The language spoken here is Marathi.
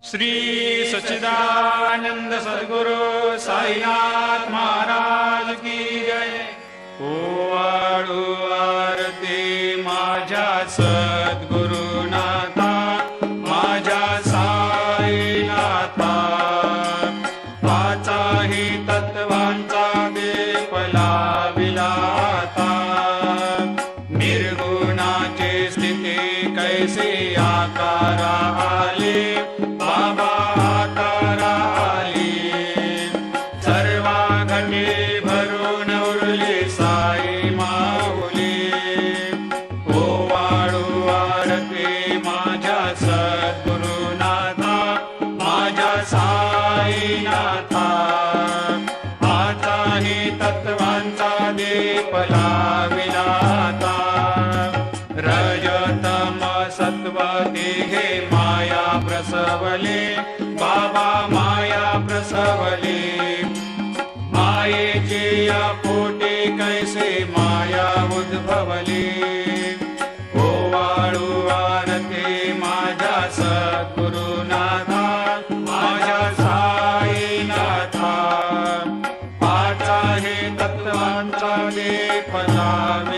श्री सच्चिदानंद सद्गुरु साईनाथ महाराज की जय। ओवाळू आरती माझ्या सद्गुरुनाथा, माझ्या साईनाथा, पाचाही तत्वांचा दीप लाविला आता। निर्गुणाची स्थिती कैसे आकारा आले, बाबा आकारा आली। सर्वा घटे भरून उरली साई माऊली। ओवाळू आरती माझ्या सद्गुरुनाथा, माझ्या साईनाथा, आताही तत्वांचा दीप लाविला आता। रजतम सत्व तिघे माया प्रसवले, बाबा माया प्रसवले। मायेची या पोटी कैसे माया उद्भवली। ओवाळू आरती माझ्या सद्गुरुनाथा, माझ्या साईनाथा, पाचाही तत्वांचा दीप लाविला